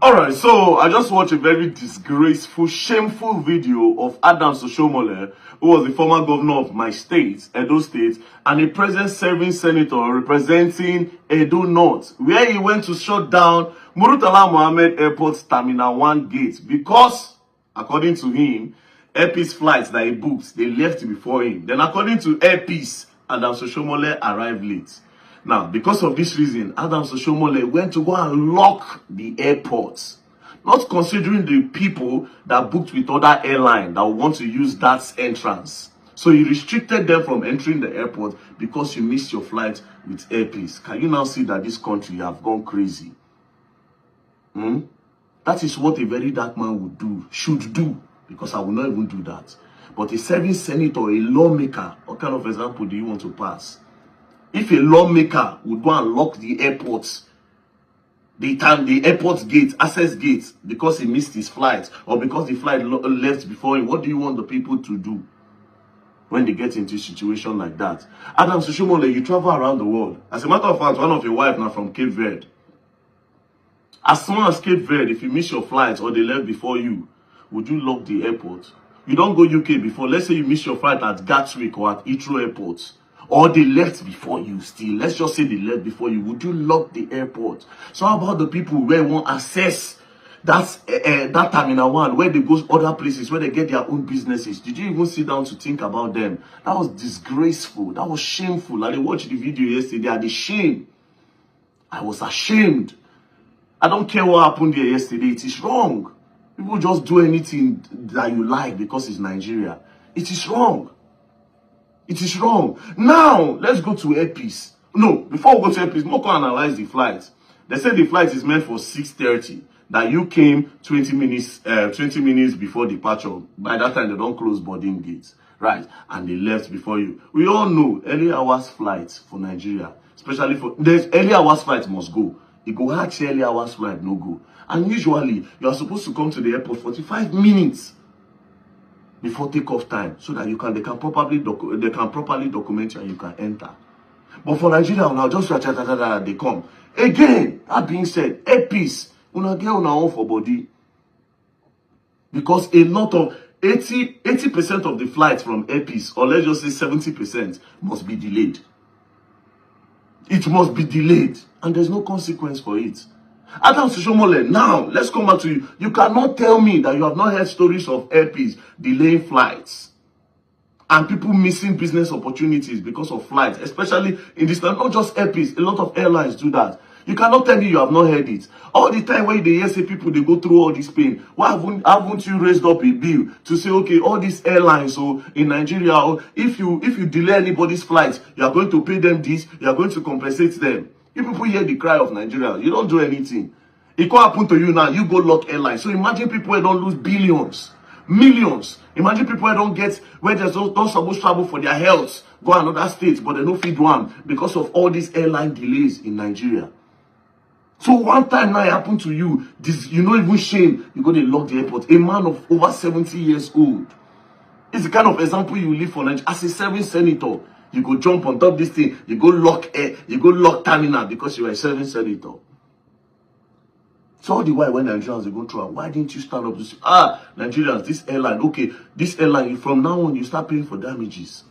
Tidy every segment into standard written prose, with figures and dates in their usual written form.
Alright, so I just watched a very disgraceful, shameful video of Adams Oshiomhole, who was the former governor of my state, Edo State, and a present-serving senator representing Edo North, where he went to shut down Murtala Mohammed Airport's Terminal 1 gate because, according to him, Air Peace flights that he booked, they left before him. Then, according to Air Peace, Adams Oshiomhole arrived late. Now, because of this reason, Adams Oshiomhole went to go and lock the airports, not considering the people that booked with other airlines that want to use that entrance. So he restricted them from entering the airport because you missed your flight with Air Peace. Can you now see that this country have gone crazy? That is what a very dark man would do, should do, because I will not even do that. But a serving senator, a lawmaker, what kind of example do you want to pass? If a lawmaker would go and lock the airports, the airport gate, access gate, because he missed his flight, or because the flight left before him, what do you want the people to do when they get into a situation like that? Adams Oshiomhole, you travel around the world. As a matter of fact, one of your wives now from Cape Verde. As soon as Cape Verde, if you miss your flight or they left before you, would you lock the airport? You don't go UK before. Let's say you miss your flight at Gatwick or at Heathrow airports. Or they left before you still. Let's just say they left before you. Would you lock the airport? So how about the people where want access that Terminal 1, where they go other places, where they get their own businesses? Did you even sit down to think about them? That was disgraceful. That was shameful. I watched the video yesterday. I had shame. I was ashamed. I don't care what happened there yesterday. It is wrong. People just do anything that you like because it's Nigeria. It is wrong. It is wrong. Now, let's go to Air Peace. No, before we go to Air Peace, Moko analyze the flight. They said the flight is meant for 6:30. That you came 20 minutes before departure. By that time, they don't close boarding gates. Right? And they left before you. We all know early hours flights for Nigeria. Especially for... There's early hours flight must go. You go hard early hours flight, no go. And usually, you are supposed to come to the airport 45 minutes before takeoff time, so that they can properly document you and you can enter. But for Nigeria, now just they come. Again, that being said, Air Peace, una get una own for body. Because a lot of 80% of the flights from Air Peace, or let's just say 70%, must be delayed. It must be delayed, and there's no consequence for it. Adams Oshiomhole, now, let's come back to you. You cannot tell me that you have not heard stories of Air Peace delaying flights and people missing business opportunities because of flights, especially in this time. Not just Air Peace, a lot of airlines do that. You cannot tell me you have not heard it. All the time when they hear say people, they go through all this pain. Why haven't you raised up a bill to say, okay, all these airlines, so in Nigeria, if you delay anybody's flight, you are going to pay them this, you are going to compensate them. You people hear the cry of Nigeria. You don't do anything. It could happen to you now. You go lock airlines. So imagine people who don't lose billions, millions. Imagine people who don't get, where they're not supposed to travel for their health, go another state, but they don't feed one because of all these airline delays in Nigeria. So one time now it happened to you. This, you know, even shame. You go to lock the airport. A man of over 70 years old. It's the kind of example you live for Nigeria. As a serving senator, you go jump on top of this thing, you go lock air, you go lock terminal because you are a serving senator. So all the while when Nigerians they go through, why didn't you stand up to say, Nigerians, this airline, okay, this airline, from now on you start paying for damages.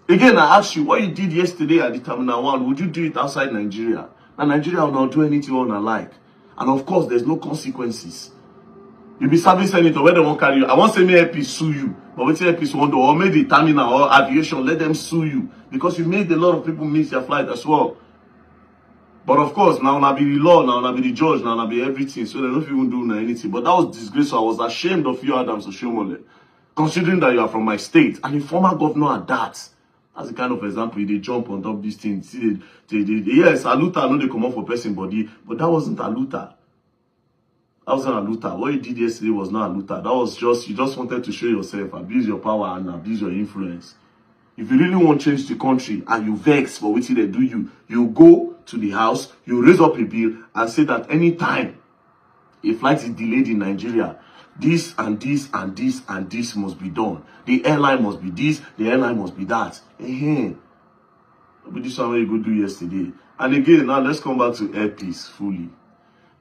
Again, I ask you, what you did yesterday at the Terminal 1, would you do it outside Nigeria? And Nigeria will not do anything on alike. And of course, there's no consequences. You be serving senator where they won't carry you. I won't say me Air Peace sue you, but wait till Air Peace won't do, or maybe terminal or aviation, let them sue you because you made a lot of people miss their flight as well. But of course, now I be the law, now I be the judge, now I be everything, so they don't even do anything. But that was disgraceful. I was ashamed of you, Adams Oshiomhole, considering that you are from my state and a former governor at that. That's the kind of example they jump on top of these things. See, yes, Aluta, I know they come up for person body, but that wasn't Aluta. That wasn't Aluta. What you did yesterday was not Aluta. That was just, you just wanted to show yourself, abuse your power and abuse your influence. If you really want to change the country and you vex for what they do you go to the house, you raise up a bill and say that anytime a flight is delayed in Nigeria, this and this and this and this must be done. The airline must be this, the airline must be that. But this one what you go do yesterday. And again, now let's come back to Air Peace fully.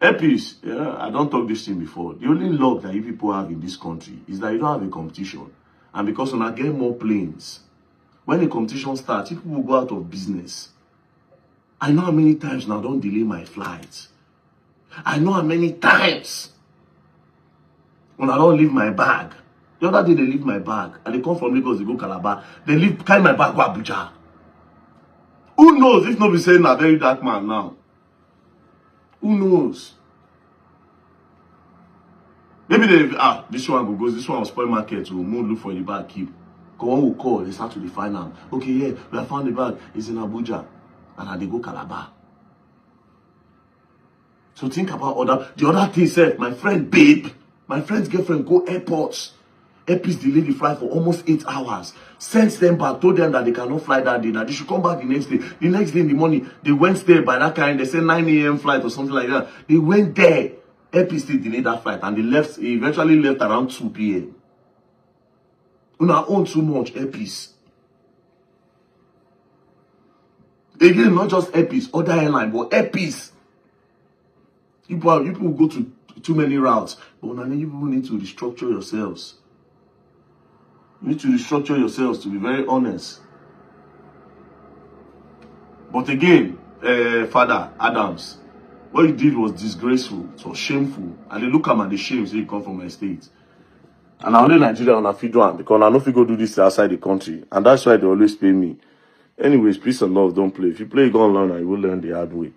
Airpeace, yeah, I don't talk this thing before. The only luck that you people have in this country is that you don't have a competition. And because when I get more planes, when the competition starts, people will go out of business. I know how many times now I don't delay my flights. I know how many times when I don't leave my bag. The other day they leave my bag and they come from Lagos, they go Calabar. They carry my bag go Abuja. Who knows if nobody saying a very dark man now? Who knows? Maybe this one goes, this one will spoil market, we'll move look for the bag, keep. One will call, they start to define them. Okay, yeah, we have found the bag, it's in Abuja. And they go Calabar. So think about the other thing said, my friend babe, my friend's girlfriend go airports. Airpeace delayed the flight for almost 8 hours. Sent them back, told them that they cannot fly that day, that they should come back the next day. The next day in the morning, they went there by that kind, they said 9 a.m. flight or something like that. They went there. Airpeace still delayed that flight and they eventually left around 2 p.m. Una own too much, Airpeace. Again, not just Airpeace, other airline, but Airpeace. You people go to too many routes, but you people need to restructure yourselves. You need to restructure yourselves, to be very honest. But again, Father Adams, what you did was disgraceful, it was shameful. And they look at me and they shame, say you come from my state. And I only Nigeria on a feed one because I know if you go do this outside the country. And that's why they always pay me. Anyways, peace and love, don't play. If you play, you go and learn and you will learn the hard way.